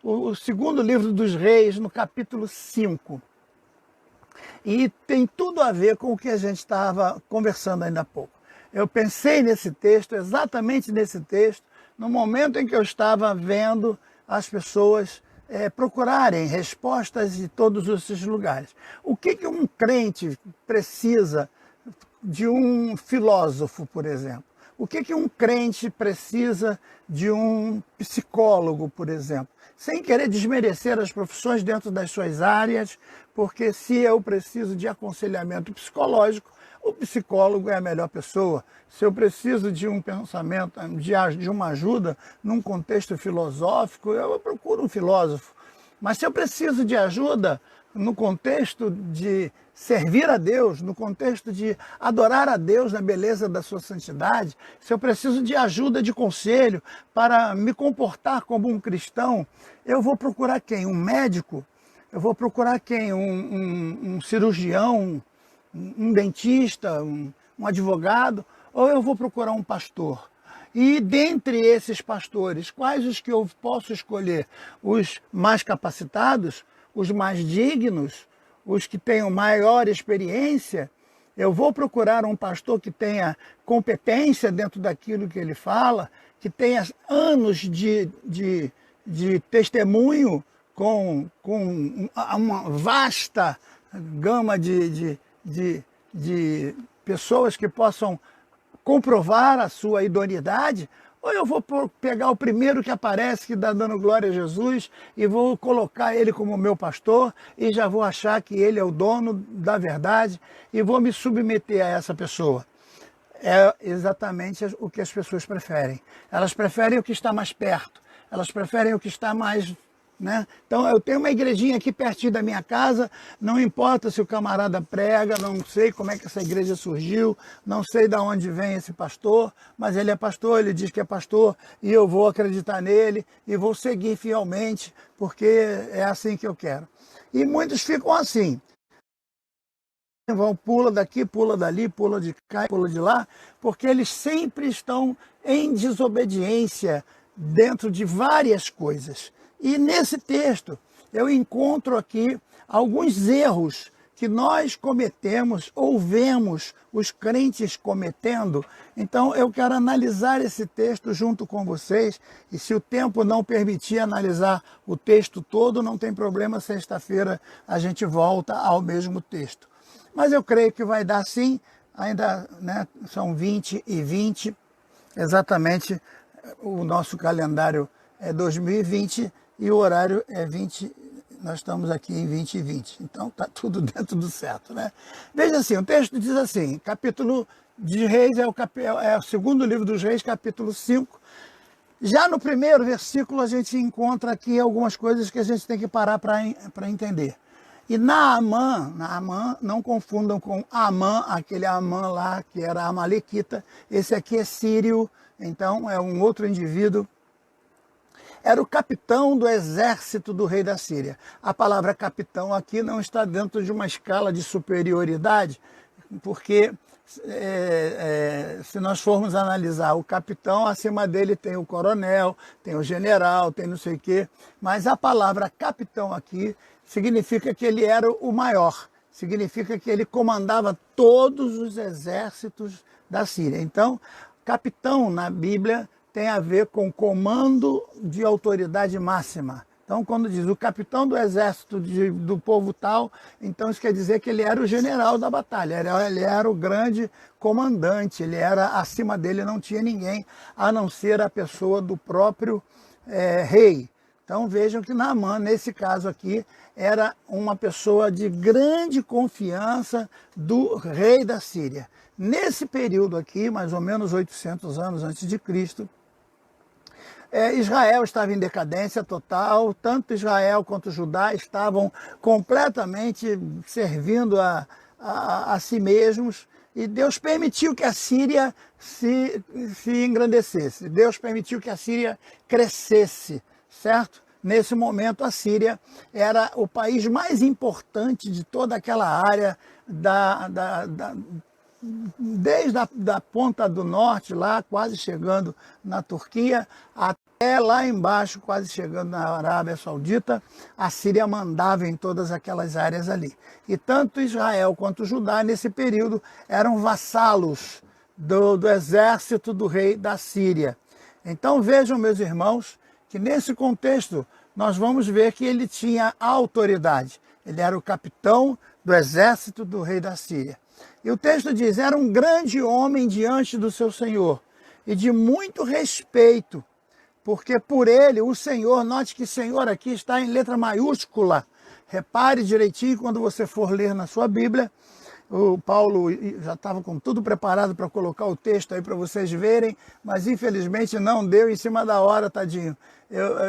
o segundo livro dos Reis, no capítulo 5. E tem tudo a ver com o que a gente estava conversando ainda há pouco. Eu pensei nesse texto, exatamente nesse texto, no momento em que eu estava vendo as pessoas procurarem respostas de todos esses lugares. O que um crente precisa de um filósofo, por exemplo? O que um crente precisa de um psicólogo, por exemplo? Sem querer desmerecer as profissões dentro das suas áreas, porque se eu preciso de aconselhamento psicológico, o psicólogo é a melhor pessoa. Se eu preciso de um pensamento, de uma ajuda num contexto filosófico, eu procuro um filósofo. Mas se eu preciso de ajuda no contexto de servir a Deus, no contexto de adorar a Deus na beleza da sua santidade, se eu preciso de ajuda, de conselho para me comportar como um cristão, eu vou procurar quem? Um médico? Eu vou procurar quem? Um cirurgião? Um dentista? Um advogado? Ou eu vou procurar um pastor? E dentre esses pastores, quais os que eu posso escolher? Os mais capacitados? Os mais dignos? Os que tenham maior experiência? Eu vou procurar um pastor que tenha competência dentro daquilo que ele fala, que tenha anos de testemunho com uma vasta gama de pessoas que possam comprovar a sua idoneidade, ou eu vou pegar o primeiro que aparece, que está dando glória a Jesus, e vou colocar ele como meu pastor, e já vou achar que ele é o dono da verdade, e vou me submeter a essa pessoa. É exatamente o que as pessoas preferem. Elas preferem o que está mais perto, elas preferem o que está mais... Então eu tenho uma igrejinha aqui pertinho da minha casa, não importa se o camarada prega, não sei como é que essa igreja surgiu, não sei de onde vem esse pastor, mas ele é pastor, ele diz que é pastor, e eu vou acreditar nele e vou seguir fielmente, porque é assim que eu quero. E muitos ficam assim, pula daqui, pula dali, pula de cá, pula de lá, porque eles sempre estão em desobediência dentro de várias coisas. E nesse texto eu encontro aqui alguns erros que nós cometemos ou vemos os crentes cometendo. Então eu quero analisar esse texto junto com vocês, e se o tempo não permitir analisar o texto todo, não tem problema, sexta-feira a gente volta ao mesmo texto. Mas eu creio que vai dar sim, ainda são 20h20, exatamente o nosso calendário é 2020 e o horário é 20, nós estamos aqui em 20h20, então está tudo dentro do certo, Veja assim, o texto diz assim, capítulo de Reis, é o segundo livro dos Reis, capítulo 5. Já no primeiro versículo a gente encontra aqui algumas coisas que a gente tem que parar para entender. E Naamã, não confundam com Amã, aquele Amã lá que era amalequita, esse aqui é sírio, então é um outro indivíduo. Era o capitão do exército do rei da Síria. A palavra capitão aqui não está dentro de uma escala de superioridade, porque se nós formos analisar o capitão, acima dele tem o coronel, tem o general, tem não sei o quê, mas a palavra capitão aqui significa que ele era o maior, significa que ele comandava todos os exércitos da Síria. Então, capitão na Bíblia tem a ver com comando de autoridade máxima. Então, quando diz o capitão do exército do povo tal, então isso quer dizer que ele era o general da batalha, ele era o grande comandante, ele era, acima dele não tinha ninguém, a não ser a pessoa do próprio rei. Então vejam que Naamã, nesse caso aqui, era uma pessoa de grande confiança do rei da Síria. Nesse período aqui, mais ou menos 800 anos antes de Cristo, Israel estava em decadência total, tanto Israel quanto Judá estavam completamente servindo a si mesmos, e Deus permitiu que a Síria se engrandecesse, Deus permitiu que a Síria crescesse, certo? Nesse momento a Síria era o país mais importante de toda aquela área desde a ponta do norte, lá quase chegando na Turquia, lá embaixo, quase chegando na Arábia Saudita, a Síria mandava em todas aquelas áreas ali. E tanto Israel quanto Judá, nesse período, eram vassalos do exército do rei da Síria. Então vejam, meus irmãos, que nesse contexto nós vamos ver que ele tinha autoridade. Ele era o capitão do exército do rei da Síria. E o texto diz, era um grande homem diante do seu senhor e de muito respeito, porque por ele, o Senhor, note que Senhor aqui está em letra maiúscula. Repare direitinho quando você for ler na sua Bíblia. O Paulo já estava com tudo preparado para colocar o texto aí para vocês verem, mas infelizmente não deu em cima da hora, tadinho.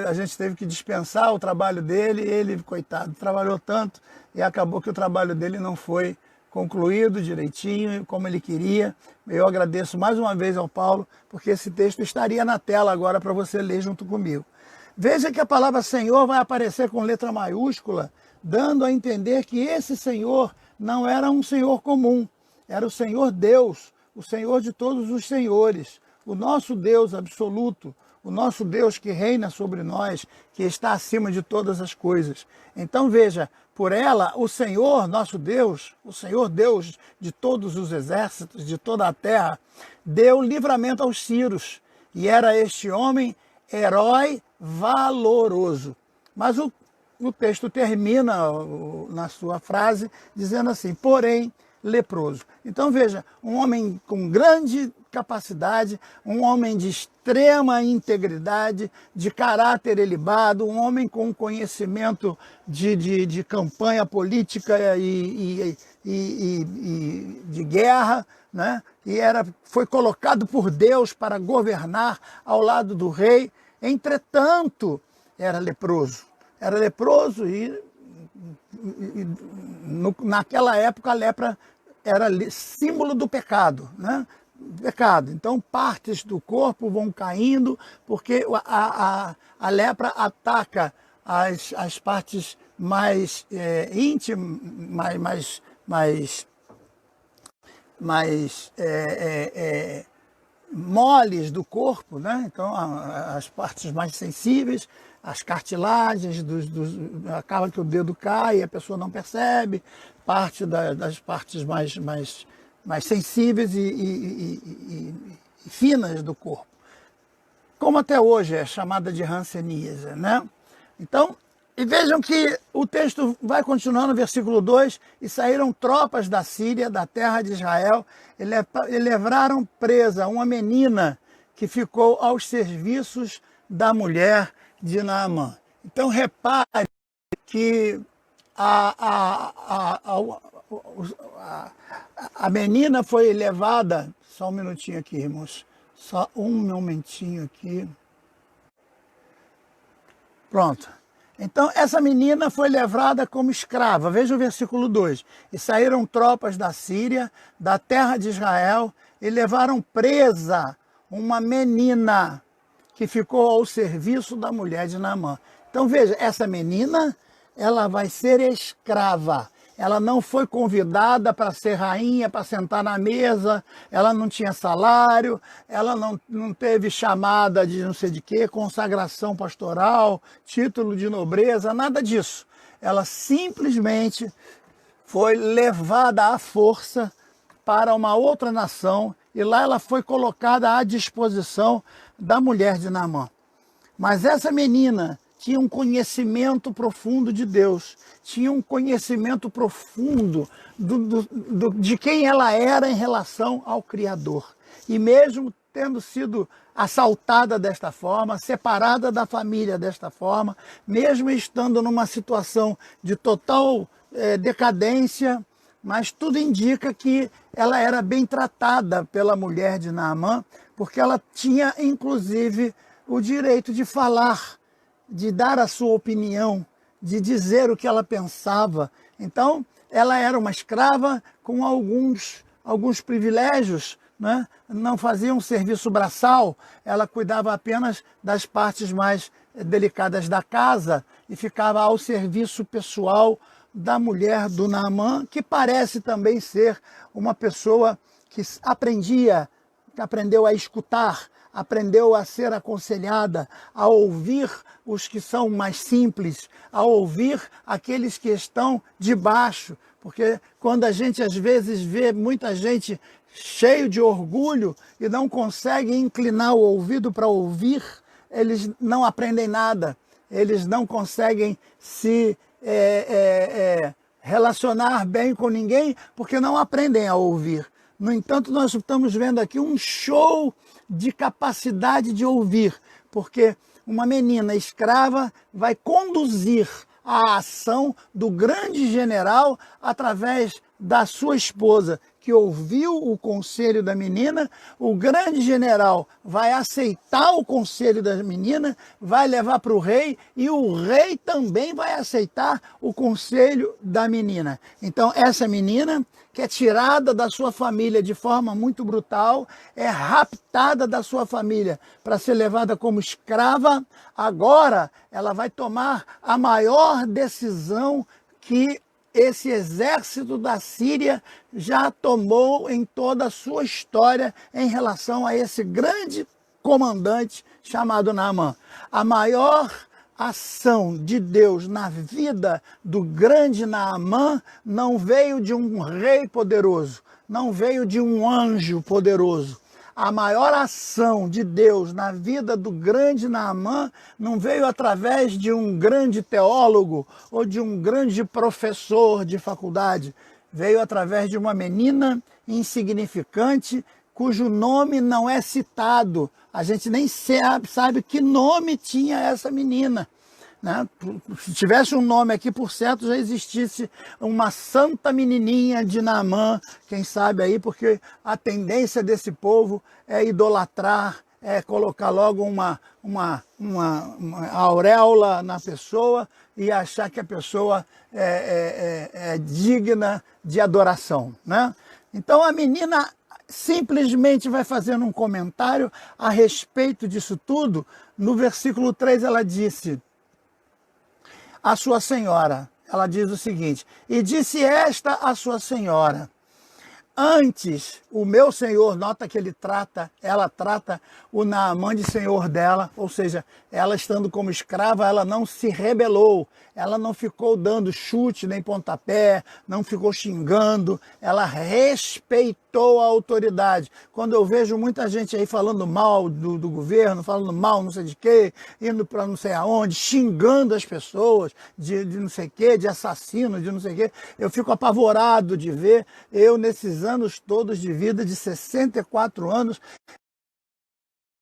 A gente teve que dispensar o trabalho dele, ele, coitado, trabalhou tanto e acabou que o trabalho dele não foi concluído direitinho, como ele queria. Eu agradeço mais uma vez ao Paulo, porque esse texto estaria na tela agora para você ler junto comigo. Veja que a palavra Senhor vai aparecer com letra maiúscula, dando a entender que esse Senhor não era um Senhor comum, era o Senhor Deus, o Senhor de todos os senhores, o nosso Deus absoluto, o nosso Deus que reina sobre nós, que está acima de todas as coisas. Então veja, por ela, o Senhor, nosso Deus, o Senhor Deus de todos os exércitos, de toda a terra, deu livramento aos sírios, e era este homem herói valoroso. Mas o texto termina na sua frase dizendo assim, porém leproso. Então veja, um homem com grande capacidade, um homem de extrema integridade, de caráter elevado, um homem com conhecimento de campanha política e de guerra, né? E foi colocado por Deus para governar ao lado do rei. Entretanto, era leproso. Era leproso naquela época a lepra era símbolo do pecado, né? Pecado. Então partes do corpo vão caindo porque a lepra ataca as partes mais íntimas, mais moles do corpo, né? Então as partes mais sensíveis, as cartilagens, acaba que o dedo cai e a pessoa não percebe, parte das partes mais sensíveis e finas do corpo. Como até hoje é chamada de hanseníase, né? Então, e vejam que o texto vai continuar no versículo 2, e saíram tropas da Síria, da terra de Israel, e levaram presa uma menina que ficou aos serviços da mulher de Naamã. Então repare que a menina foi levada, só um minutinho aqui, irmãos, só um momentinho aqui. Pronto. Então, essa menina foi levada como escrava. Veja o versículo 2. E saíram tropas da Síria, da terra de Israel, e levaram presa uma menina que ficou ao serviço da mulher de Naamã. Então, veja, essa menina, ela vai ser escrava. Ela não foi convidada para ser rainha, para sentar na mesa, ela não tinha salário, ela não teve chamada de não sei de quê, consagração pastoral, título de nobreza, nada disso. Ela simplesmente foi levada à força para uma outra nação e lá ela foi colocada à disposição da mulher de Naamã. Mas essa menina tinha um conhecimento profundo de Deus, tinha um conhecimento profundo de quem ela era em relação ao Criador. E mesmo tendo sido assaltada desta forma, separada da família desta forma, mesmo estando numa situação de total decadência, mas tudo indica que ela era bem tratada pela mulher de Naamã, porque ela tinha inclusive o direito de falar, de dar a sua opinião, de dizer o que ela pensava. Então, ela era uma escrava com alguns privilégios, né? Não fazia um serviço braçal, ela cuidava apenas das partes mais delicadas da casa e ficava ao serviço pessoal da mulher do Naamã, que parece também ser uma pessoa que aprendeu a escutar, aprendeu a ser aconselhada, a ouvir os que são mais simples, a ouvir aqueles que estão de baixo, porque quando a gente às vezes vê muita gente cheio de orgulho e não consegue inclinar o ouvido para ouvir, eles não aprendem nada, eles não conseguem se relacionar bem com ninguém porque não aprendem a ouvir. No entanto, nós estamos vendo aqui um show de capacidade de ouvir, porque uma menina escrava vai conduzir a ação do grande general através da sua esposa, que ouviu o conselho da menina. O grande general vai aceitar o conselho da menina, vai levar para o rei, e o rei também vai aceitar o conselho da menina. Então, essa menina, que é tirada da sua família de forma muito brutal, é raptada da sua família para ser levada como escrava, agora ela vai tomar a maior decisão que esse exército da Síria já tomou em toda a sua história em relação a esse grande comandante chamado Naamã. A maior ação de Deus na vida do grande Naamã não veio de um rei poderoso, não veio de um anjo poderoso. A maior ação de Deus na vida do grande Naamã não veio através de um grande teólogo ou de um grande professor de faculdade. Veio através de uma menina insignificante cujo nome não é citado. A gente nem sabe que nome tinha essa menina, né? Se tivesse um nome aqui, por certo, já existisse uma santa menininha de Naamã, quem sabe aí, porque a tendência desse povo é idolatrar, é colocar logo uma auréola na pessoa e achar que a pessoa é digna de adoração, né? Então a menina simplesmente vai fazendo um comentário a respeito disso tudo. No versículo 3 ela disse: a sua senhora, ela diz o seguinte: e disse esta a sua senhora: antes o meu senhor, nota que ela trata o Naamã de senhor dela, ou seja, ela estando como escrava, ela não se rebelou, ela não ficou dando chute nem pontapé, não ficou xingando, ela respeitou a autoridade. Quando eu vejo muita gente aí falando mal do governo, falando mal não sei de quê, indo para não sei aonde, xingando as pessoas de não sei o quê, de assassino, de não sei o quê, eu fico apavorado de ver. Eu, nesses anos todos de vida, de 64 anos,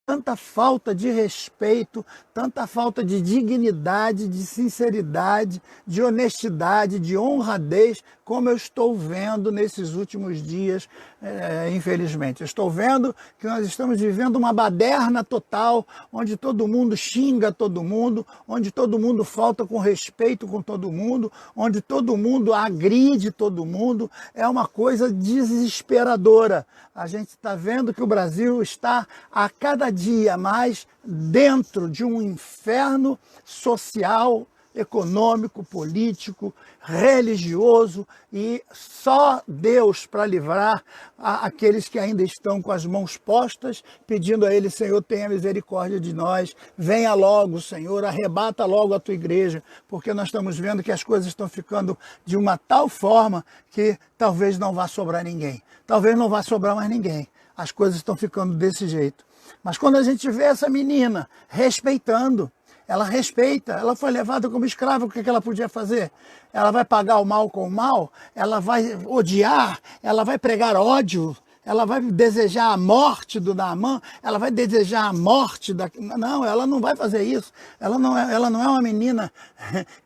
tanta falta de respeito, tanta falta de dignidade, de sinceridade, de honestidade, de honradez, como eu estou vendo nesses últimos dias, infelizmente. Eu estou vendo que nós estamos vivendo uma baderna total, onde todo mundo xinga todo mundo, onde todo mundo falta com respeito com todo mundo, onde todo mundo agride todo mundo. É uma coisa desesperadora. A gente está vendo que o Brasil está a cada dia mais dentro de um inferno social, econômico, político, religioso, e só Deus para livrar aqueles que ainda estão com as mãos postas, pedindo a Ele: Senhor, tenha misericórdia de nós, venha logo, Senhor, arrebata logo a tua igreja, porque nós estamos vendo que as coisas estão ficando de uma tal forma que talvez não vá sobrar ninguém, talvez não vá sobrar mais ninguém, as coisas estão ficando desse jeito. Mas quando a gente vê essa menina respeitando, ela respeita, ela foi levada como escrava, o que ela podia fazer? Ela vai pagar o mal com o mal? Ela vai odiar? Ela vai pregar ódio? Ela vai desejar a morte do Naamã? Ela vai desejar a morte da... Não, ela não vai fazer isso. Ela não é uma menina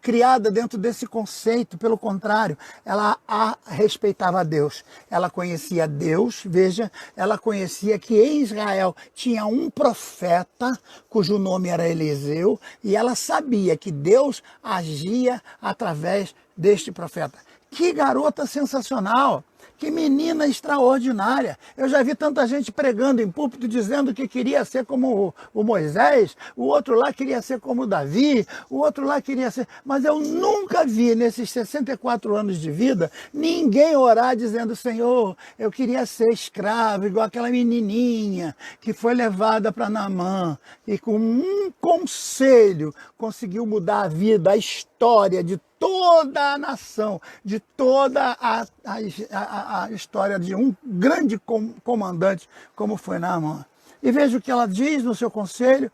criada dentro desse conceito. Pelo contrário, ela respeitava a Deus. Ela conhecia Deus, veja, ela conhecia que em Israel tinha um profeta, cujo nome era Eliseu, e ela sabia que Deus agia através deste profeta. Que garota sensacional! Que menina extraordinária! Eu já vi tanta gente pregando em púlpito dizendo que queria ser como o Moisés, o outro lá queria ser como o Davi, o outro lá queria ser... Mas eu nunca vi nesses 64 anos de vida ninguém orar dizendo: Senhor, eu queria ser escravo, igual aquela menininha que foi levada para Naamã e com um conselho conseguiu mudar a vida, a história de toda a nação, de toda a história de um grande comandante como foi Naamã. E veja o que ela diz no seu conselho.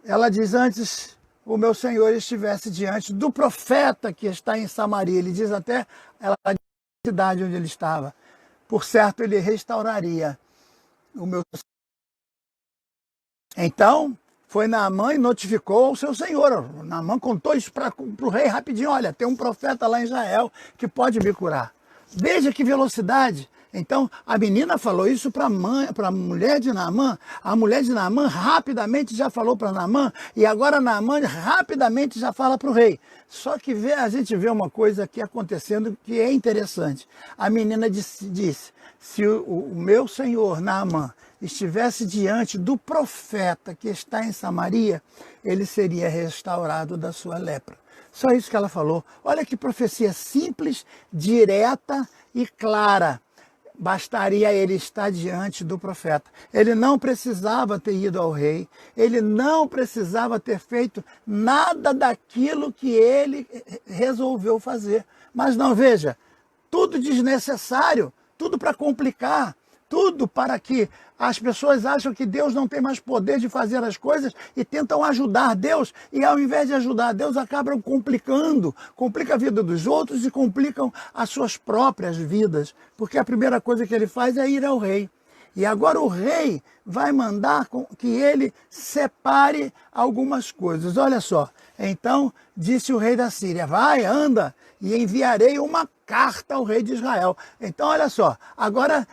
Ela diz: antes o meu senhor estivesse diante do profeta que está em Samaria. Ele diz até a cidade onde ele estava. Por certo, ele restauraria o meu... Então, foi Naamã e notificou o seu senhor. Naamã contou isso para o rei rapidinho. Olha, tem um profeta lá em Israel que pode me curar. Veja que velocidade. Então, a menina falou isso para a mulher de Naamã. A mulher de Naamã rapidamente já falou para Naamã. E agora Naamã rapidamente já fala para o rei. Só que a gente vê uma coisa aqui acontecendo que é interessante. A menina disse: se o meu senhor Naamã estivesse diante do profeta que está em Samaria, ele seria restaurado da sua lepra. Só isso que ela falou. Olha que profecia simples, direta e clara. Bastaria ele estar diante do profeta. Ele não precisava ter ido ao rei, ele não precisava ter feito nada daquilo que ele resolveu fazer. Mas não, veja, tudo desnecessário, tudo para complicar, tudo para que as pessoas acham que Deus não tem mais poder de fazer as coisas e tentam ajudar Deus. E ao invés de ajudar Deus, acabam complicando. Complica a vida dos outros e complicam as suas próprias vidas. Porque a primeira coisa que ele faz é ir ao rei. E agora o rei vai mandar que ele separe algumas coisas. Olha só. Então disse o rei da Síria: vai, anda, e enviarei uma carta ao rei de Israel. Então, olha só, agora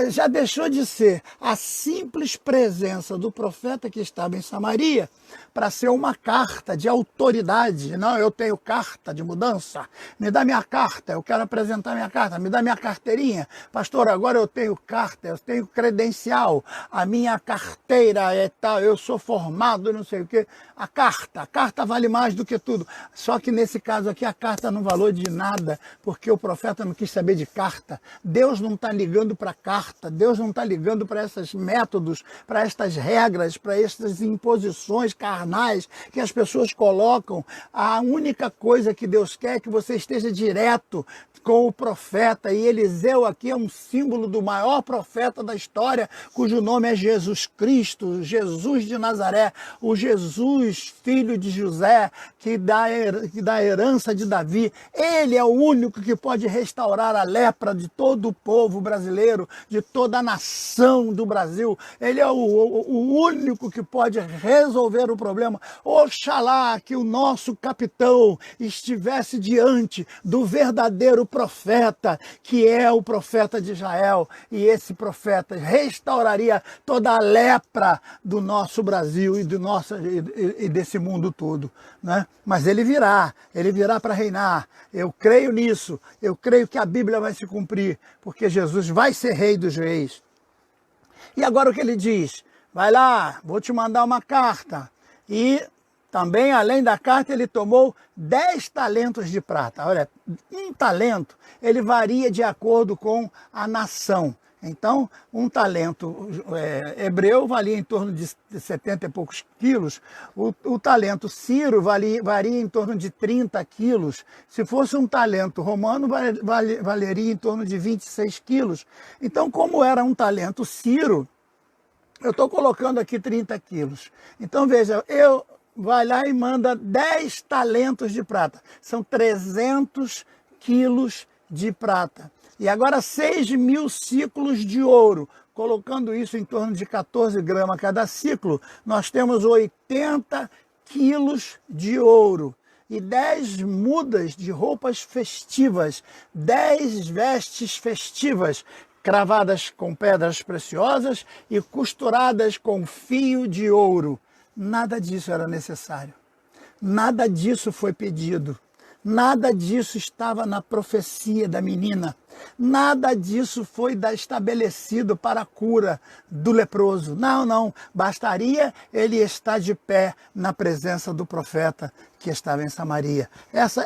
já deixou de ser a simples presença do profeta que estava em Samaria para ser uma carta de autoridade. Não, eu tenho carta de mudança, me dá minha carta, eu quero apresentar minha carta, me dá minha carteirinha. Pastor, agora eu tenho carta, eu tenho credencial, a minha carteira é tal, eu sou formado, não sei o quê. A carta vale mais do que tudo. Só que nesse caso aqui a carta não valeu de nada, porque o profeta não quis saber de carta. Deus não está ligando para carta, Deus não está ligando para esses métodos, para estas regras, para estas imposições carnais que as pessoas colocam. A única coisa que Deus quer é que você esteja direto com o profeta, e Eliseu aqui é um símbolo do maior profeta da história, cujo nome é Jesus Cristo, Jesus de Nazaré, o Jesus, filho de José, que dá a herança de Davi. Ele é o único que pode restaurar a lepra de todo o povo brasileiro, de toda a nação do Brasil. Ele é o único que pode resolver o problema. Oxalá que o nosso capitão estivesse diante do verdadeiro profeta, que é o profeta de Israel, e esse profeta restauraria toda a lepra do nosso Brasil e desse mundo todo, né? Mas ele virá para reinar. Eu creio nisso, eu creio que a Bíblia vai se cumprir, porque Jesus vai ser rei dos reis. E agora o que ele diz? Vai lá, vou te mandar uma carta. E também, além da carta, ele tomou 10 talentos de prata. Olha, um talento, ele varia de acordo com a nação. Então, um talento hebreu valia em torno de 70 e poucos quilos. O talento sírio varia em torno de 30 quilos. Se fosse um talento romano, valeria em torno de 26 quilos. Então, como era um talento sírio, eu estou colocando aqui 30 quilos. Então, veja, vai lá e manda 10 talentos de prata. São 300 quilos de prata. E agora 6.000 ciclos de ouro. Colocando isso em torno de 14 gramas cada ciclo, nós temos 80 quilos de ouro. E 10 mudas de roupas festivas, 10 vestes festivas, cravadas com pedras preciosas e costuradas com fio de ouro. Nada disso era necessário. Nada disso foi pedido. Nada disso estava na profecia da menina. Nada disso foi estabelecido para a cura do leproso. Não, não. Bastaria ele estar de pé na presença do profeta que estava em Samaria. Essa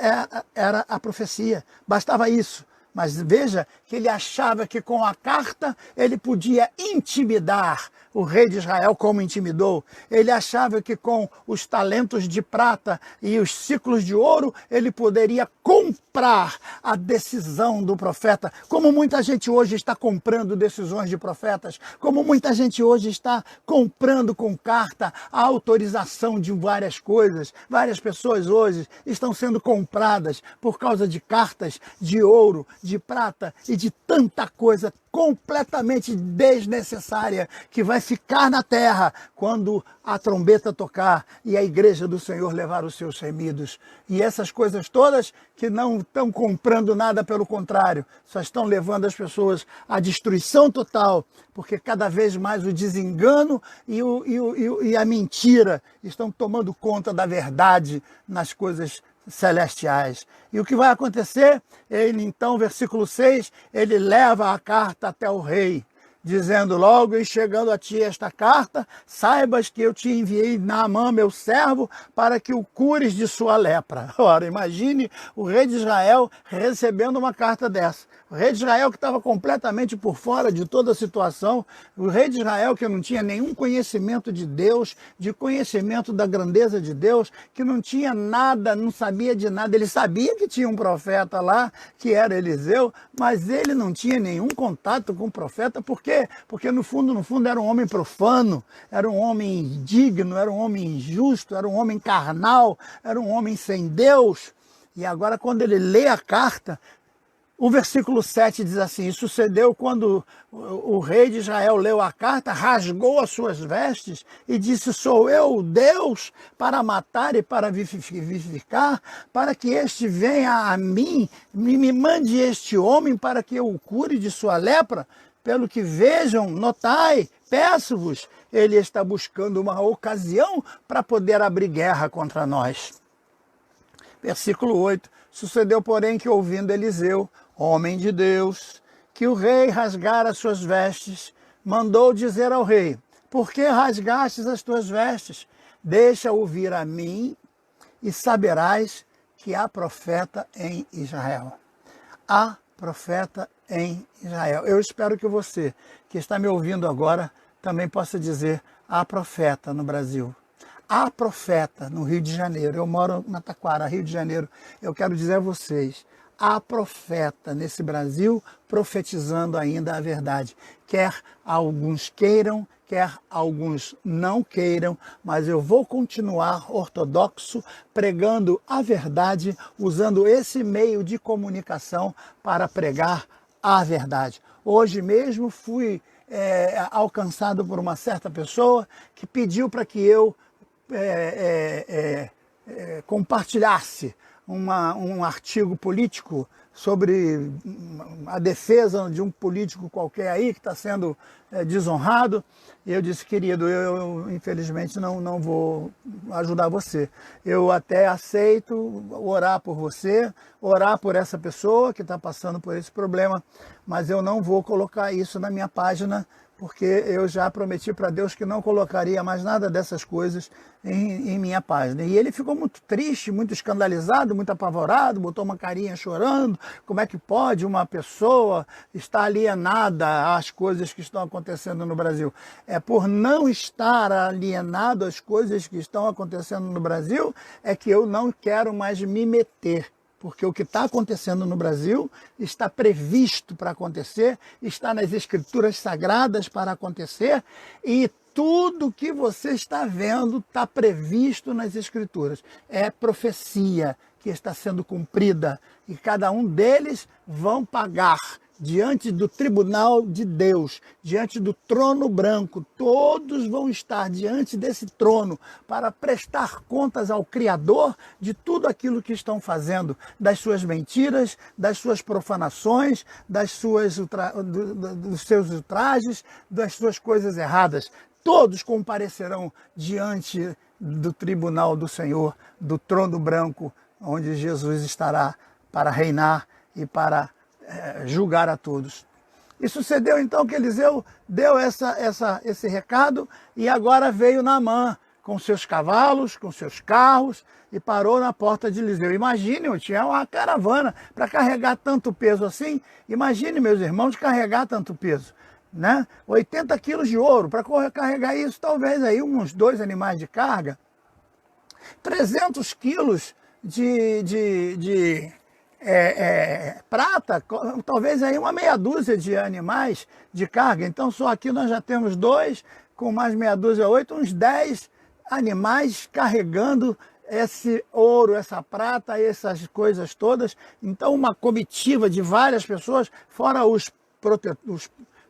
era a profecia. Bastava isso. Mas veja que ele achava que com a carta ele podia intimidar o rei de Israel, como intimidou. Ele achava que com os talentos de prata e os ciclos de ouro, ele poderia comprar a decisão do profeta. Como muita gente hoje está comprando decisões de profetas, como muita gente hoje está comprando com carta a autorização de várias coisas. Várias pessoas hoje estão sendo compradas por causa de cartas de ouro, de prata e de tanta coisa completamente desnecessária que vai ficar na terra quando a trombeta tocar e a igreja do Senhor levar os seus remidos. E essas coisas todas que não estão comprando nada, pelo contrário, só estão levando as pessoas à destruição total, porque cada vez mais o desengano e a mentira estão tomando conta da verdade nas coisas celestiais. E o que vai acontecer? Ele então, versículo 6, ele leva a carta até o rei, dizendo: logo em chegando a ti esta carta, saibas que eu te enviei Naamã, meu servo, para que o cures de sua lepra. Ora, imagine o rei de Israel recebendo uma carta dessa. O rei de Israel que estava completamente por fora de toda a situação, o rei de Israel que não tinha nenhum conhecimento de Deus, de conhecimento da grandeza de Deus, que não tinha nada, não sabia de nada. Ele sabia que tinha um profeta lá, que era Eliseu, mas ele não tinha nenhum contato com o profeta. Por quê? Porque no fundo era um homem profano, era um homem indigno, era um homem injusto, era um homem carnal, era um homem sem Deus. E agora, quando ele lê a carta, o versículo 7 diz assim: sucedeu quando o rei de Israel leu a carta, rasgou as suas vestes e disse: sou eu Deus para matar e para vivificar, para que este venha a mim, me mande este homem para que eu o cure de sua lepra? Pelo que vejam, notai, peço-vos, ele está buscando uma ocasião para poder abrir guerra contra nós. Versículo 8, sucedeu, porém, que ouvindo Eliseu, homem de Deus, que o rei rasgara as suas vestes, mandou dizer ao rei: por que rasgastes as tuas vestes? Deixa ouvir a mim e saberás que há profeta em Israel. Há profeta em Israel. Eu espero que você, que está me ouvindo agora, também possa dizer: há profeta no Brasil. Há profeta no Rio de Janeiro. Eu moro na Taquara, Rio de Janeiro. Eu quero dizer a vocês: há profeta nesse Brasil profetizando ainda a verdade. Quer alguns queiram, quer alguns não queiram, mas eu vou continuar ortodoxo, pregando a verdade, usando esse meio de comunicação para pregar a verdade. Hoje mesmo fui alcançado por uma certa pessoa que pediu para que eu compartilhasse um artigo político sobre a defesa de um político qualquer aí que está sendo desonrado. E eu disse: querido, eu infelizmente não vou ajudar você. Eu até aceito orar por você, orar por essa pessoa que está passando por esse problema, mas eu não vou colocar isso na minha página, porque eu já prometi para Deus que não colocaria mais nada dessas coisas em minha página. E ele ficou muito triste, muito escandalizado, muito apavorado, botou uma carinha chorando. Como é que pode uma pessoa estar alienada às coisas que estão acontecendo no Brasil? É por não estar alienado às coisas que estão acontecendo no Brasil é que eu não quero mais me meter. Porque o que está acontecendo no Brasil está previsto para acontecer, está nas escrituras sagradas para acontecer, e tudo que você está vendo está previsto nas escrituras. É profecia que está sendo cumprida, e cada um deles vão pagar diante do tribunal de Deus, diante do trono branco. Todos vão estar diante desse trono para prestar contas ao Criador de tudo aquilo que estão fazendo, das suas mentiras, das suas profanações, dos seus ultrajes, das suas coisas erradas. Todos comparecerão diante do tribunal do Senhor, do trono branco, onde Jesus estará para reinar e para julgar a todos. E sucedeu então que Eliseu deu esse recado e agora veio Naamã com seus cavalos, com seus carros e parou na porta de Eliseu. Imagine, tinha uma caravana para carregar tanto peso assim. Imagine, meus irmãos, carregar tanto peso, né? 80 quilos de ouro, para carregar isso, talvez aí uns 2 animais de carga. 300 quilos de prata, talvez aí uma meia dúzia de animais de carga. Então só aqui nós já temos 2, com mais meia dúzia, 8, uns 10 animais carregando esse ouro, essa prata, essas coisas todas. Então uma comitiva de várias pessoas, fora os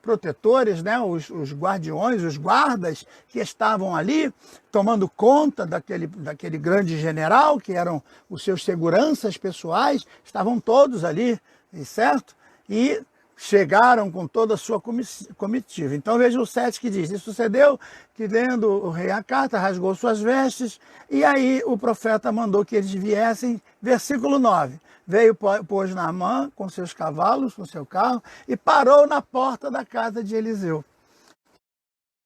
protetores, né, os guardiões, os guardas que estavam ali tomando conta daquele grande general, que eram os seus seguranças pessoais, estavam todos ali, certo? E chegaram com toda a sua comitiva. Então veja o 7 que diz: e sucedeu que, lendo o rei a carta, rasgou suas vestes, e aí o profeta mandou que eles viessem. Versículo 9. Veio, pois, Naamã com seus cavalos, com seu carro, e parou na porta da casa de Eliseu.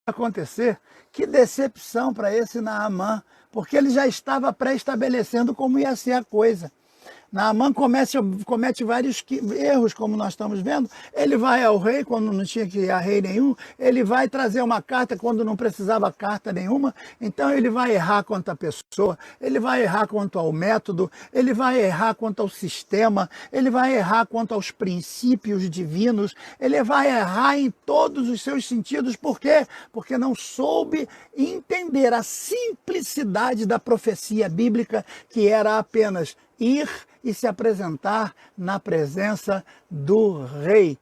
Acontecer, que decepção para esse Naamã, porque ele já estava pré-estabelecendo como ia ser a coisa. Naamã comete vários erros, como nós estamos vendo. Ele vai ao rei quando não tinha que ir a rei nenhum. Ele vai trazer uma carta quando não precisava carta nenhuma. Então ele vai errar quanto à pessoa, ele vai errar quanto ao método, ele vai errar quanto ao sistema, ele vai errar quanto aos princípios divinos, ele vai errar em todos os seus sentidos. Por quê? Porque não soube entender a simplicidade da profecia bíblica, que era apenas ir e se apresentar na presença do rei,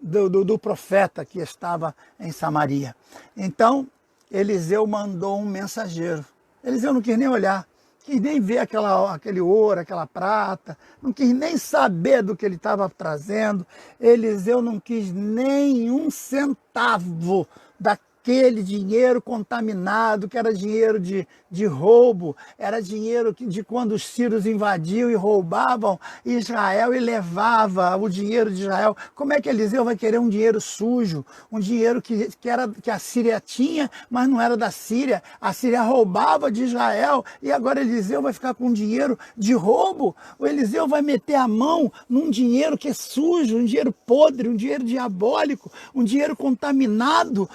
do profeta que estava em Samaria. Então, Eliseu mandou um mensageiro. Eliseu não quis nem olhar, quis nem ver aquele ouro, aquela prata, não quis nem saber do que ele estava trazendo. Eliseu não quis nem um centavo daquele dinheiro contaminado, que era dinheiro de roubo, era dinheiro de quando os sírios invadiam e roubavam Israel e levava o dinheiro de Israel. Como é que Eliseu vai querer um dinheiro sujo, um dinheiro que a Síria tinha, mas não era da Síria? A Síria roubava de Israel e agora Eliseu vai ficar com dinheiro de roubo? O Eliseu vai meter a mão num dinheiro que é sujo, um dinheiro podre, um dinheiro diabólico, um dinheiro contaminado.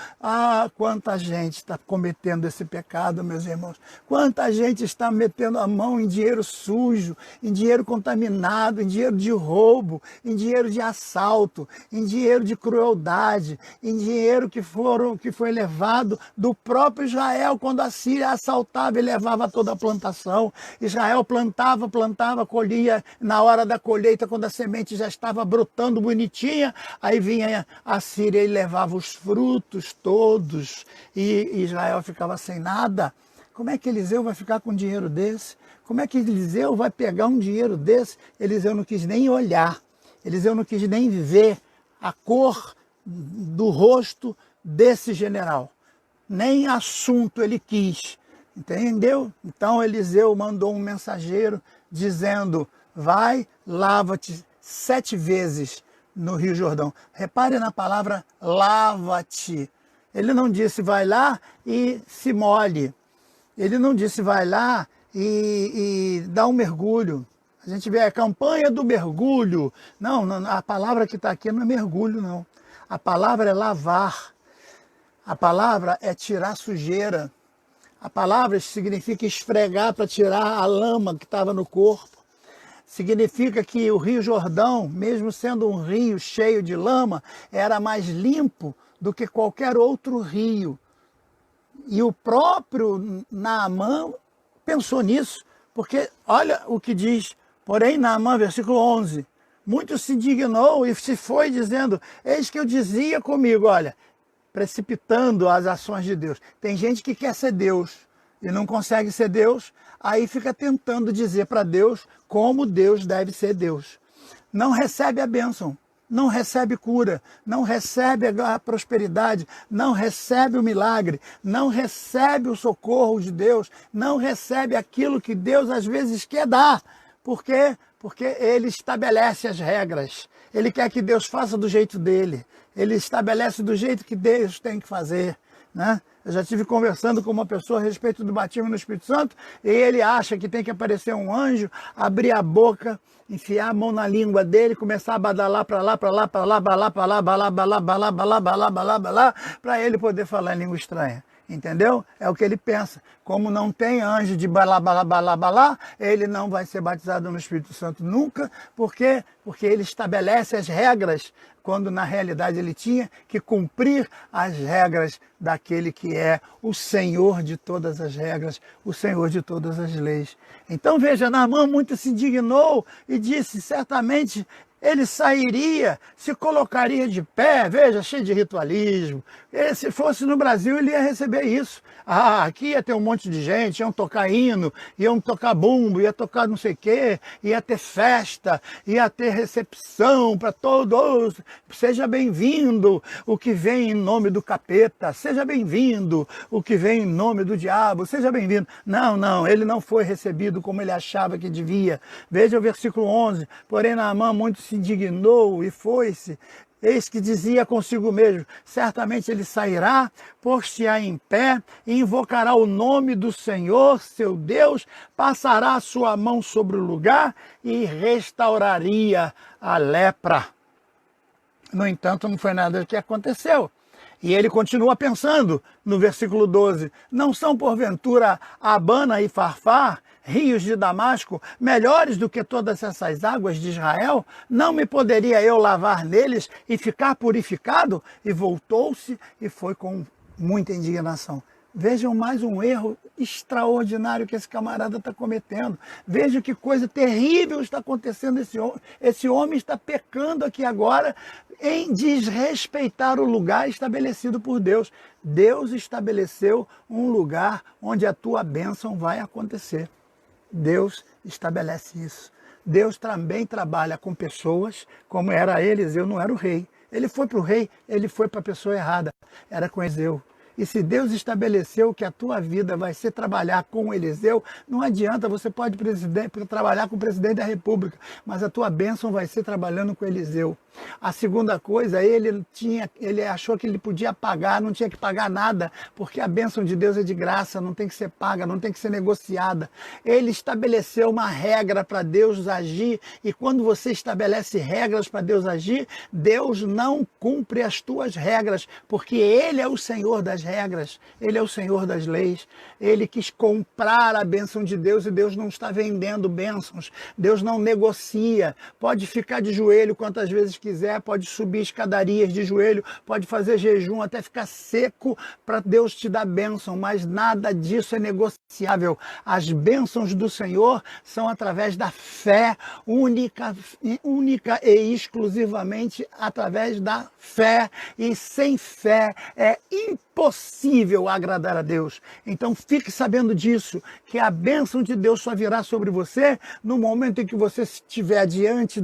Quanta gente está cometendo esse pecado, meus irmãos. Quanta gente está metendo a mão em dinheiro sujo, em dinheiro contaminado, em dinheiro de roubo, em dinheiro de assalto, em dinheiro de crueldade, em dinheiro que foi levado do próprio Israel, quando a Síria assaltava e levava toda a plantação. Israel plantava, colhia, na hora da colheita, quando a semente já estava brotando bonitinha, aí vinha a Síria e levava os frutos todos, e Israel ficava sem nada. Como é que Eliseu vai ficar com um dinheiro desse? Como é que Eliseu vai pegar um dinheiro desse? Eliseu não quis nem olhar, Eliseu não quis nem ver a cor do rosto desse general. Nem assunto ele quis, entendeu? Então Eliseu mandou um mensageiro dizendo: vai, lava-te 7 vezes no Rio Jordão. Repare na palavra lava-te. Ele não disse vai lá e se molhe. Ele não disse vai lá e dá um mergulho. A gente vê a campanha do mergulho. Não, a palavra que está aqui não é mergulho, não. A palavra é lavar. A palavra é tirar sujeira. A palavra significa esfregar para tirar a lama que estava no corpo. Significa que o Rio Jordão, mesmo sendo um rio cheio de lama, era mais limpo do que qualquer outro rio. E o próprio Naamã pensou nisso, porque olha o que diz, porém, Naamã, versículo 11, muito se indignou e se foi dizendo: eis que eu dizia comigo, olha, precipitando as ações de Deus. Tem gente que quer ser Deus e não consegue ser Deus, aí fica tentando dizer para Deus como Deus deve ser Deus. Não recebe a bênção, não recebe cura, não recebe a prosperidade, não recebe o milagre, não recebe o socorro de Deus, não recebe aquilo que Deus às vezes quer dar, Por quê? Porque ele estabelece as regras. Ele quer que Deus faça do jeito dele. Ele estabelece do jeito que Deus tem que fazer, né? Eu já estive conversando com uma pessoa a respeito do batismo no Espírito Santo e ele acha que tem que aparecer um anjo, abrir a boca, enfiar a mão na língua dele, começar a badalar para lá, para lá, para lá, balá, balá, balá, balá, balá, balá, balá, balá, balá, para ele poder falar em língua estranha. Entendeu? É o que ele pensa. Como não tem anjo de balá, balá, balá, balá, ele não vai ser batizado no Espírito Santo nunca. Por quê? Porque ele estabelece as regras, quando na realidade ele tinha que cumprir as regras daquele que é o Senhor de todas as regras, o Senhor de todas as leis. Então veja, Naamã muito se indignou e disse, certamente ele sairia, se colocaria de pé, veja, cheio de ritualismo. Se fosse no Brasil, ele ia receber isso. Ah, aqui ia ter um monte de gente, iam tocar hino, iam tocar bumbo, ia tocar não sei o quê, ia ter festa, ia ter recepção para todos. Seja bem-vindo o que vem em nome do capeta, seja bem-vindo o que vem em nome do diabo, seja bem-vindo. Não, ele não foi recebido como ele achava que devia. Veja o versículo 11, porém Naamã muito se indignou e foi-se. Eis que dizia consigo mesmo, certamente ele sairá, pôr-se-á em pé, e invocará o nome do Senhor, seu Deus, passará a sua mão sobre o lugar e restauraria a lepra. No entanto, não foi nada que aconteceu. E ele continua pensando no versículo 12, não são porventura Abana e Farfar, rios de Damasco, melhores do que todas essas águas de Israel? Não me poderia eu lavar neles e ficar purificado? E voltou-se e foi com muita indignação. Vejam mais um erro extraordinário que esse camarada está cometendo. Vejam que coisa terrível está acontecendo. Esse homem está pecando aqui agora em desrespeitar o lugar estabelecido por Deus. Deus estabeleceu um lugar onde a tua bênção vai acontecer. Deus estabelece isso. Deus também trabalha com pessoas, como era Eliseu, não era o rei. Ele foi para o rei, ele foi para a pessoa errada, era com Eliseu. E se Deus estabeleceu que a tua vida vai ser trabalhar com Eliseu, não adianta, você pode trabalhar com o presidente da República, mas a tua bênção vai ser trabalhando com Eliseu. A segunda coisa, ele achou que ele podia pagar, não tinha que pagar nada, porque a bênção de Deus é de graça, não tem que ser paga, não tem que ser negociada. Ele estabeleceu uma regra para Deus agir, e quando você estabelece regras para Deus agir, Deus não cumpre as tuas regras, porque Ele é o Senhor das regras, Ele é o Senhor das leis. Ele quis comprar a bênção de Deus e Deus não está vendendo bênçãos, Deus não negocia. Pode ficar de joelho quantas vezes quiser, pode subir escadarias de joelho, pode fazer jejum até ficar seco para Deus te dar bênção, mas nada disso é negociável. As bênçãos do Senhor são através da fé, única e exclusivamente através da fé, e sem fé é impossível agradar a Deus. Então fique sabendo disso, que a bênção de Deus só virá sobre você no momento em que você estiver diante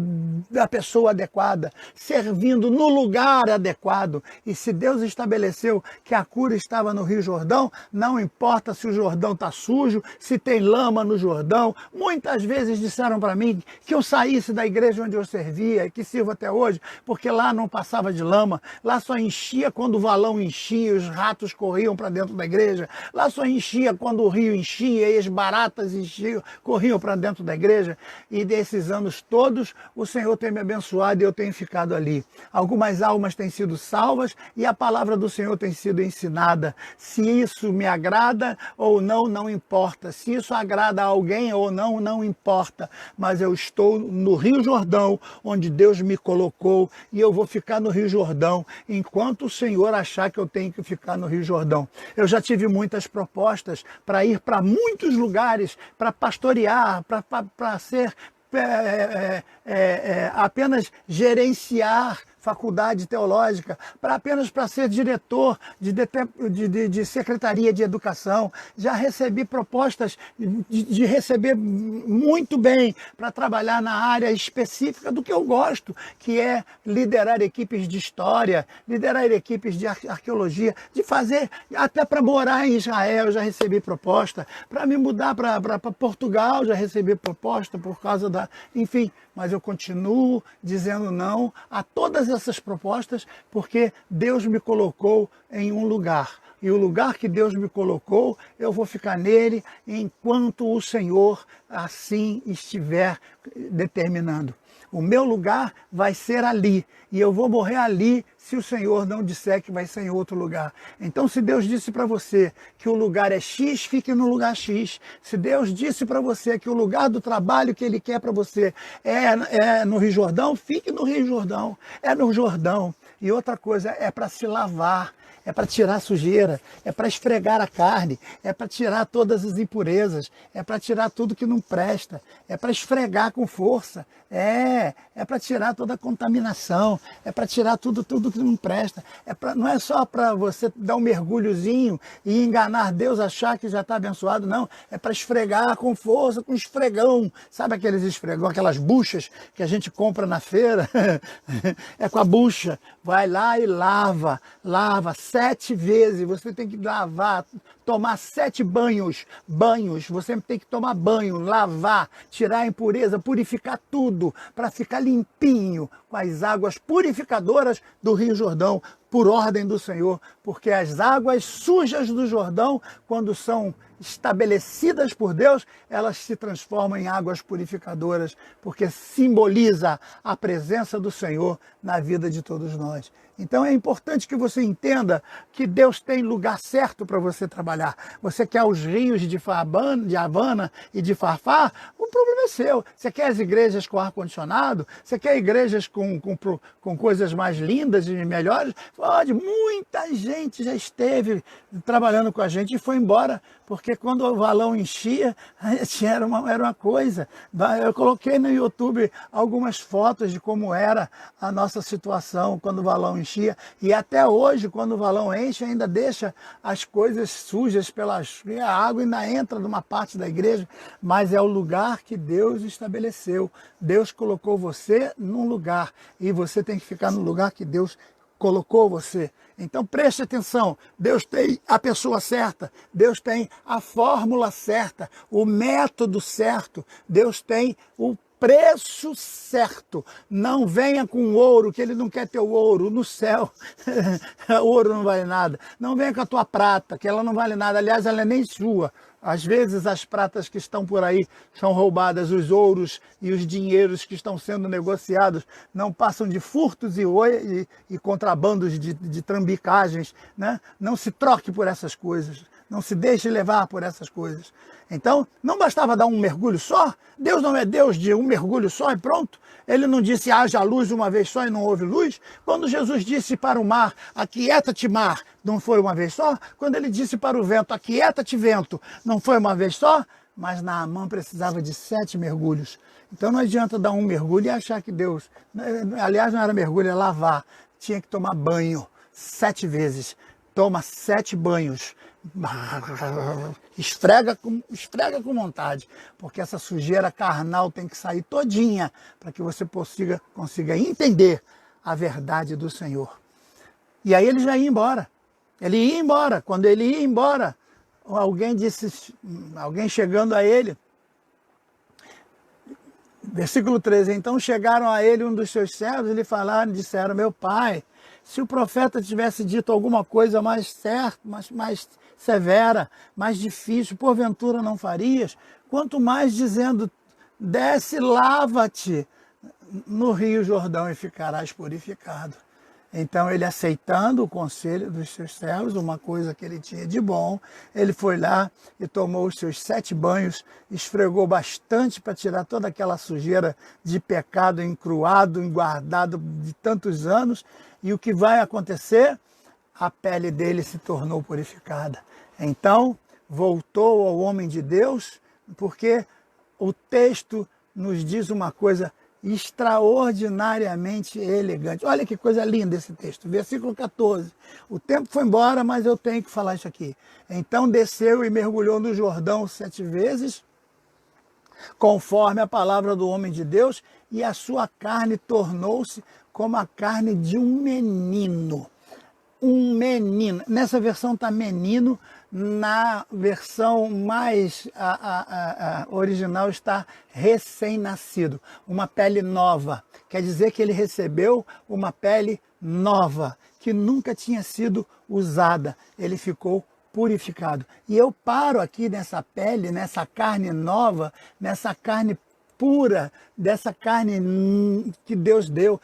da pessoa adequada, servindo no lugar adequado. E se Deus estabeleceu que a cura estava no Rio Jordão, não importa se o Jordão está sujo, se tem lama no Jordão. Muitas vezes disseram para mim que eu saísse da igreja onde eu servia, e que sirvo até hoje, porque lá não passava de lama, lá só enchia quando o valão enchia, os ratos corriam para dentro da igreja, lá só enchia quando o rio enchia e as baratas corriam para dentro da igreja. E desses anos todos o Senhor tem me abençoado e eu tenho ficado ali. Algumas almas têm sido salvas e a palavra do Senhor tem sido ensinada. Se isso me agrada ou não, não importa. Se isso agrada a alguém ou não, não importa. Mas eu estou no Rio Jordão, onde Deus me colocou, e eu vou ficar no Rio Jordão enquanto o Senhor achar que eu tenho que ficar no Rio Jordão. Eu já tive muitas propostas para ir para muitos lugares, para pastorear, para ser apenas gerenciar faculdade teológica, apenas para ser diretor de secretaria de educação. Já recebi propostas de receber muito bem para trabalhar na área específica do que eu gosto, que é liderar equipes de história, liderar equipes de arqueologia, de fazer, até para morar em Israel, já recebi proposta, para me mudar para Portugal, já recebi proposta por causa da... Enfim, mas eu continuo dizendo não a todas essas propostas, porque Deus me colocou em um lugar. E o lugar que Deus me colocou, eu vou ficar nele enquanto o Senhor assim estiver determinando. O meu lugar vai ser ali, e eu vou morrer ali se o Senhor não disser que vai ser em outro lugar. Então, se Deus disse para você que o lugar é X, fique no lugar X. Se Deus disse para você que o lugar do trabalho que Ele quer para você é no Rio Jordão, fique no Rio Jordão. É no Jordão. E outra coisa, é para se lavar. É para tirar a sujeira, é para esfregar a carne, é para tirar todas as impurezas, é para tirar tudo que não presta, é para esfregar com força, é para tirar toda a contaminação, é para tirar tudo que não presta. Não é só para você dar um mergulhozinho e enganar Deus, achar que já está abençoado, não. É para esfregar com força, com esfregão. Sabe aqueles esfregão, aquelas buchas que a gente compra na feira? É com a bucha. Vai lá e lava 7 vezes, você tem que lavar, tomar 7 banhos, você tem que tomar banho, lavar, tirar a impureza, purificar tudo, para ficar limpinho com as águas purificadoras do Rio Jordão, por ordem do Senhor, porque as águas sujas do Jordão, quando são estabelecidas por Deus, elas se transformam em águas purificadoras, porque simboliza a presença do Senhor na vida de todos nós. Então é importante que você entenda que Deus tem lugar certo para você trabalhar. Você quer os rios de Havana e de Farfar? O problema é seu. Você quer as igrejas com ar-condicionado? Você quer igrejas com coisas mais lindas e melhores? Pode. Muita gente já esteve trabalhando com a gente e foi embora, porque quando o valão enchia, era uma coisa. Eu coloquei no YouTube algumas fotos de como era a nossa situação quando o valão enchia, e até hoje, quando o valão enche, ainda deixa as coisas sujas a água ainda entra numa parte da igreja, mas é o lugar que Deus estabeleceu. Deus colocou você num lugar, e você tem que ficar no lugar que Deus colocou você. Então preste atenção, Deus tem a pessoa certa, Deus tem a fórmula certa, o método certo, Deus tem o preço certo. Não venha com ouro, que Ele não quer teu ouro. No céu, ouro não vale nada. Não venha com a tua prata, que ela não vale nada. Aliás, ela é nem sua. Às vezes as pratas que estão por aí são roubadas, os ouros e os dinheiros que estão sendo negociados não passam de furtos e contrabandos de trambicagens, né? Não se troque por essas coisas, não se deixe levar por essas coisas. Então, não bastava dar um mergulho só? Deus não é Deus de um mergulho só e pronto? Ele não disse haja luz uma vez só e não houve luz? Quando Jesus disse para o mar, aquieta-te mar, não foi uma vez só? Quando ele disse para o vento, aquieta-te vento, não foi uma vez só? Mas Naamã precisava de 7 mergulhos. Então não adianta dar um mergulho e achar que Deus... Aliás, não era mergulho, é lavar. Tinha que tomar banho 7 vezes. Toma 7 banhos. Esfrega com vontade, porque essa sujeira carnal tem que sair todinha para que você consiga entender a verdade do Senhor. E aí ele já ia embora. Ele ia embora. Quando ele ia embora, alguém chegando a ele, versículo 13, então chegaram a ele um dos seus servos e lhe disseram, meu pai, se o profeta tivesse dito alguma coisa mais certa, mais severa, mais difícil, porventura não farias? Quanto mais dizendo, desce, lava-te no Rio Jordão e ficarás purificado. Então ele, aceitando o conselho dos seus servos, uma coisa que ele tinha de bom, ele foi lá e tomou os seus 7 banhos, esfregou bastante para tirar toda aquela sujeira de pecado encruado, guardado de tantos anos. E o que vai acontecer? A pele dele se tornou purificada. Então voltou ao homem de Deus, porque o texto nos diz uma coisa extraordinariamente elegante. Olha que coisa linda esse texto. Versículo 14. O tempo foi embora, mas eu tenho que falar isso aqui. Então desceu e mergulhou no Jordão 7 vezes, conforme a palavra do homem de Deus, e a sua carne tornou-se como a carne de um menino. Um menino. Nessa versão está menino, na versão mais original está recém-nascido, uma pele nova. Quer dizer que ele recebeu uma pele nova, que nunca tinha sido usada. Ele ficou purificado. E eu paro aqui nessa pele, nessa carne nova, nessa carne pura, dessa carne que Deus deu.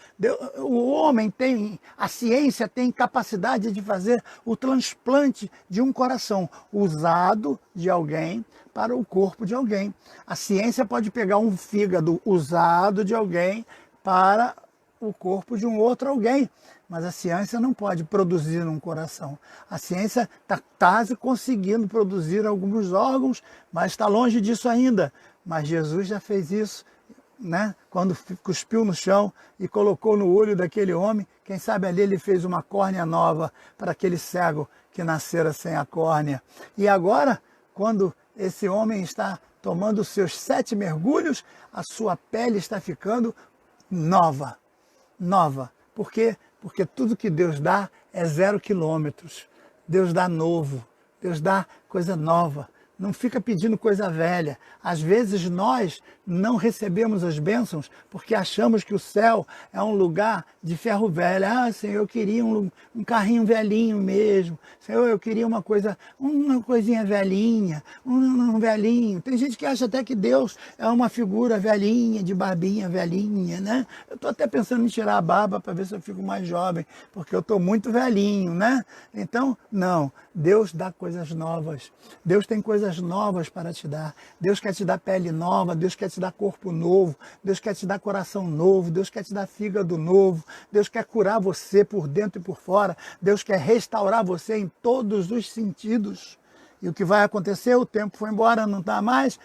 O homem tem, a ciência tem capacidade de fazer o transplante de um coração usado de alguém para o corpo de alguém. A ciência pode pegar um fígado usado de alguém para o corpo de um outro alguém. Mas a ciência não pode produzir um coração. A ciência está quase conseguindo produzir alguns órgãos, mas está longe disso ainda. Mas Jesus já fez isso, né? Quando cuspiu no chão e colocou no olho daquele homem, quem sabe ali ele fez uma córnea nova para aquele cego que nascera sem a córnea. E agora, quando esse homem está tomando os seus 7 mergulhos, a sua pele está ficando nova. Nova. Por quê? Porque tudo que Deus dá é 0 quilômetros. Deus dá novo. Deus dá coisa nova. Não fica pedindo coisa velha. Às vezes nós não recebemos as bênçãos porque achamos que o céu é um lugar de ferro velho. Ah, Senhor, eu queria um carrinho velhinho mesmo. Senhor, eu queria uma coisinha velhinha, um velhinho. Tem gente que acha até que Deus é uma figura velhinha, de barbinha velhinha, né? Eu estou até pensando em tirar a barba para ver se eu fico mais jovem, porque eu estou muito velhinho, né? Então, não. Deus dá coisas novas. Deus tem coisas novas para te dar. Deus quer te dar pele nova, Deus quer te dar corpo novo, Deus quer te dar coração novo, Deus quer te dar fígado novo, Deus quer curar você por dentro e por fora, Deus quer restaurar você em todos os sentidos. E o que vai acontecer? O tempo foi embora, não está mais.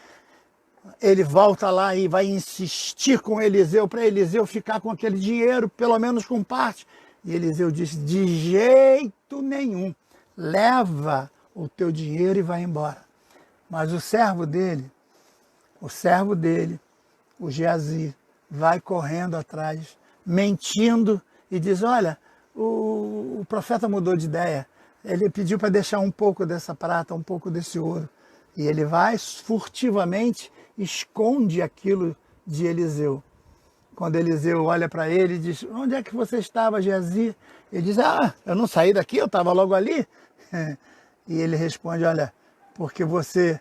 Ele volta lá e vai insistir com Eliseu, para Eliseu ficar com aquele dinheiro, pelo menos com parte. E Eliseu disse, de jeito nenhum, leva o teu dinheiro e vai embora. Mas o servo dele, o Geazi, vai correndo atrás, mentindo e diz, olha, o profeta mudou de ideia. Ele pediu para deixar um pouco dessa prata, um pouco desse ouro. E ele vai furtivamente, esconde aquilo de Eliseu. Quando Eliseu olha para ele e diz, onde é que você estava, Geazi? Ele diz, eu não saí daqui, eu estava logo ali. E ele responde, olha, porque você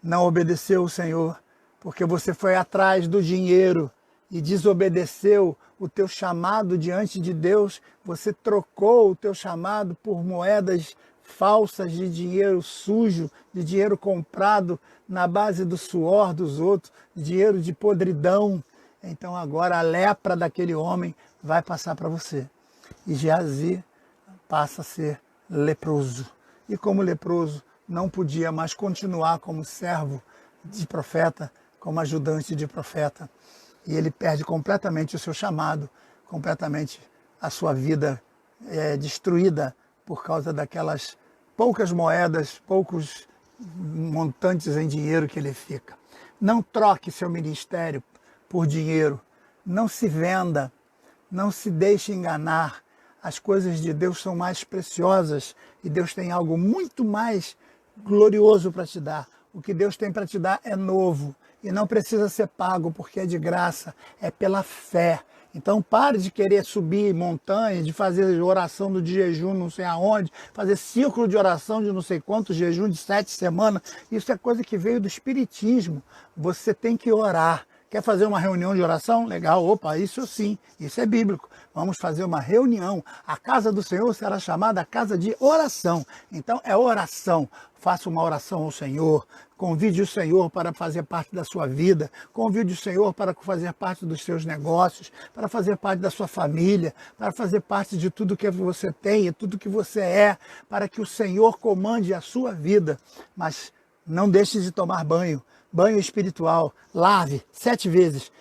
não obedeceu o Senhor, porque você foi atrás do dinheiro e desobedeceu o teu chamado diante de Deus, você trocou o teu chamado por moedas falsas de dinheiro sujo, de dinheiro comprado na base do suor dos outros, dinheiro de podridão. Então agora a lepra daquele homem vai passar para você. E Geazi passa a ser leproso. E como leproso, não podia mais continuar como servo de profeta, como ajudante de profeta. E ele perde completamente o seu chamado, completamente a sua vida destruída por causa daquelas poucas moedas, poucos montantes em dinheiro que ele fica. Não troque seu ministério por dinheiro. Não se venda, não se deixe enganar. As coisas de Deus são mais preciosas e Deus tem algo muito mais glorioso para te dar. O que Deus tem para te dar é novo e não precisa ser pago porque é de graça, é pela fé. Então pare de querer subir montanha, de fazer oração de jejum não sei aonde, fazer círculo de oração de não sei quantos, jejum de 7 semanas. Isso é coisa que veio do espiritismo. Você tem que orar. Quer fazer uma reunião de oração? Legal, opa, isso sim, isso é bíblico. Vamos fazer uma reunião. A casa do Senhor será chamada casa de oração. Então é oração. Faça uma oração ao Senhor. Convide o Senhor para fazer parte da sua vida. Convide o Senhor para fazer parte dos seus negócios, para fazer parte da sua família, para fazer parte de tudo que você tem e tudo que você é, para que o Senhor comande a sua vida. Mas não deixe de tomar banho. Banho espiritual, lave 7 vezes,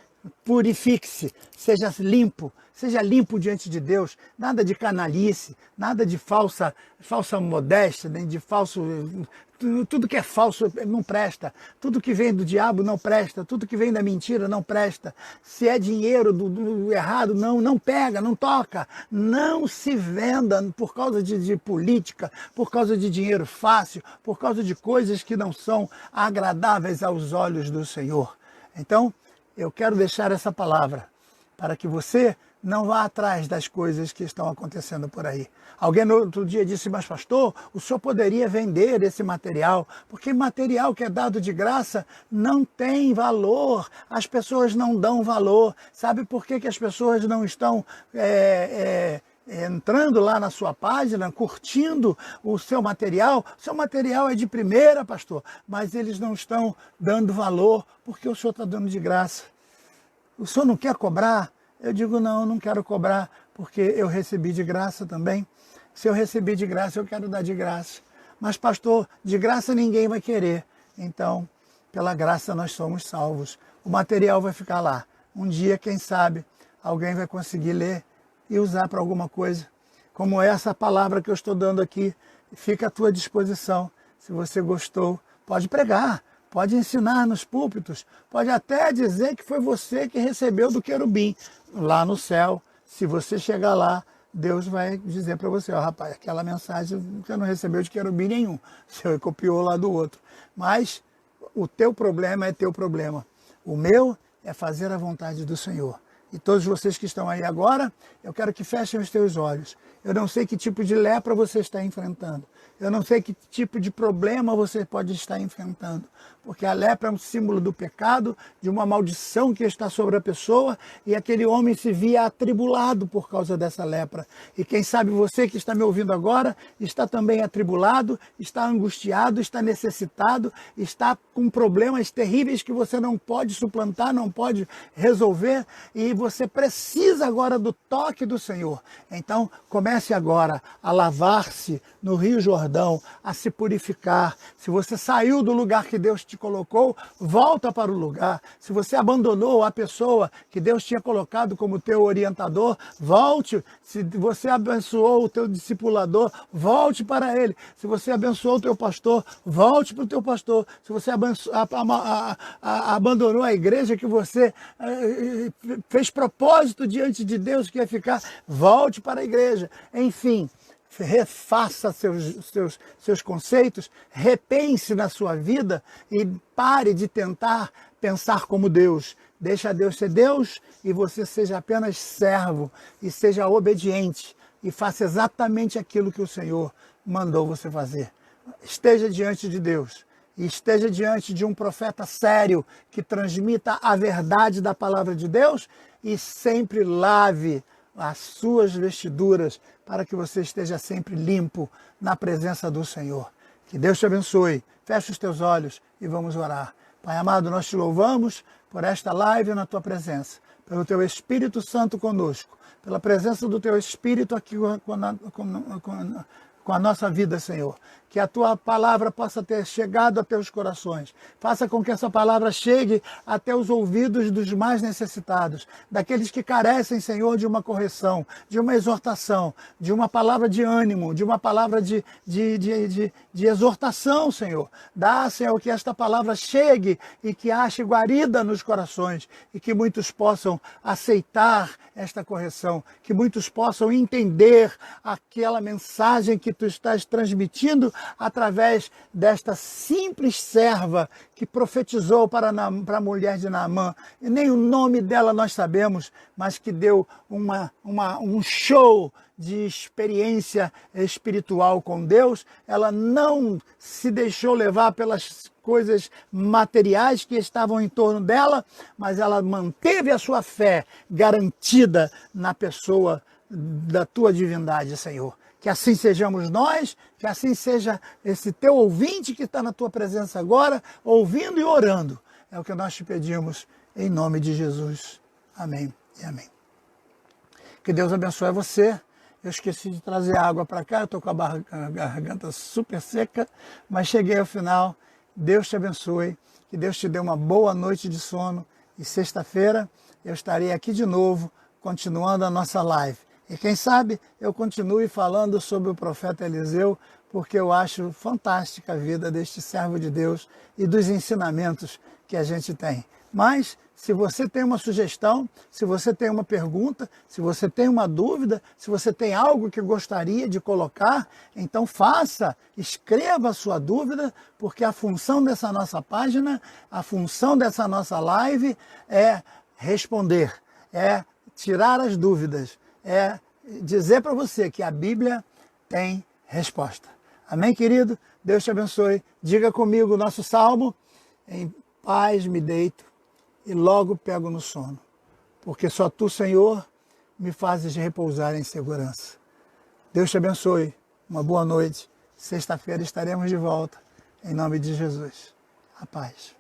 purifique-se, seja limpo diante de Deus, nada de canalice, nada de falsa modéstia, nem de falso... Tudo que é falso não presta, tudo que vem do diabo não presta, tudo que vem da mentira não presta. Se é dinheiro do errado, não pega, não toca, não se venda por causa de política, por causa de dinheiro fácil, por causa de coisas que não são agradáveis aos olhos do Senhor. Então, eu quero deixar essa palavra para que você não vá atrás das coisas que estão acontecendo por aí. Alguém no outro dia disse, mas pastor, o senhor poderia vender esse material, porque material que é dado de graça não tem valor, as pessoas não dão valor. Sabe por que as pessoas não estão entrando lá na sua página, curtindo o seu material? Seu material é de primeira, pastor, mas eles não estão dando valor, porque o senhor está dando de graça. O senhor não quer cobrar? Eu digo, não quero cobrar, porque eu recebi de graça também. Se eu recebi de graça, eu quero dar de graça. Mas, pastor, de graça ninguém vai querer. Então, pela graça nós somos salvos. O material vai ficar lá. Um dia, quem sabe, alguém vai conseguir ler e usar para alguma coisa. Como essa palavra que eu estou dando aqui, fica à tua disposição. Se você gostou, pode pregar. Pode ensinar nos púlpitos, pode até dizer que foi você que recebeu do querubim lá no céu. Se você chegar lá, Deus vai dizer para você, rapaz, aquela mensagem você não recebeu de querubim nenhum, você copiou lá do outro. Mas o teu problema é teu problema. O meu é fazer a vontade do Senhor. E todos vocês que estão aí agora, eu quero que fechem os teus olhos. Eu não sei que tipo de lepra você está enfrentando. Eu não sei que tipo de problema você pode estar enfrentando. Porque a lepra é um símbolo do pecado, de uma maldição que está sobre a pessoa, e aquele homem se via atribulado por causa dessa lepra. E quem sabe você que está me ouvindo agora, está também atribulado, está angustiado, está necessitado, está com problemas terríveis que você não pode suplantar, não pode resolver, e você precisa agora do toque do Senhor. Então, comece agora a lavar-se no Rio Jordão, a se purificar. Se você saiu do lugar que Deus te colocou, volta para o lugar. Se você abandonou a pessoa que Deus tinha colocado como teu orientador, volte. Se você abençoou o teu discipulador, volte para ele. Se você abençoou o teu pastor, volte para o teu pastor. Se você abandonou a igreja que você fez propósito diante de Deus que ia ficar, volte para a igreja. Enfim, refaça seus conceitos, repense na sua vida e pare de tentar pensar como Deus. Deixa Deus ser Deus e você seja apenas servo e seja obediente e faça exatamente aquilo que o Senhor mandou você fazer. Esteja diante de Deus e esteja diante de um profeta sério que transmita a verdade da palavra de Deus e sempre lave as suas vestiduras para que você esteja sempre limpo na presença do Senhor. Que Deus te abençoe. Feche os teus olhos e vamos orar. Pai amado, nós te louvamos por esta live na tua presença, pelo teu Espírito Santo conosco, pela presença do teu Espírito aqui com a nossa vida, Senhor. Que a tua palavra possa ter chegado a teus corações. Faça com que essa palavra chegue até os ouvidos dos mais necessitados, daqueles que carecem, Senhor, de uma correção, de uma exortação, de uma palavra de ânimo, de uma palavra de exortação, Senhor. Dá, Senhor, que esta palavra chegue e que ache guarida nos corações e que muitos possam aceitar esta correção, que muitos possam entender aquela mensagem que tu estás transmitindo através desta simples serva que profetizou para a mulher de Naamã. E nem o nome dela nós sabemos, mas que deu um show de experiência espiritual com Deus. Ela não se deixou levar pelas coisas materiais que estavam em torno dela, mas ela manteve a sua fé garantida na pessoa da tua divindade, Senhor. Que assim sejamos nós, que assim seja esse teu ouvinte que está na tua presença agora, ouvindo e orando. É o que nós te pedimos em nome de Jesus. Amém e amém. Que Deus abençoe você. Eu esqueci de trazer água para cá, eu estou com a garganta super seca, mas cheguei ao final. Deus te abençoe, que Deus te dê uma boa noite de sono e sexta-feira eu estarei aqui de novo, continuando a nossa live. E quem sabe eu continue falando sobre o profeta Eliseu, porque eu acho fantástica a vida deste servo de Deus e dos ensinamentos que a gente tem. Mas, se você tem uma sugestão, se você tem uma pergunta, se você tem uma dúvida, se você tem algo que gostaria de colocar, então faça, escreva a sua dúvida, porque a função dessa nossa página, a função dessa nossa live é responder, é tirar as dúvidas, é dizer para você que a Bíblia tem resposta. Amém, querido? Deus te abençoe. Diga comigo o nosso salmo: em paz me deito e logo pego no sono, porque só tu, Senhor, me fazes repousar em segurança. Deus te abençoe. Uma boa noite. Sexta-feira estaremos de volta. Em nome de Jesus. A paz.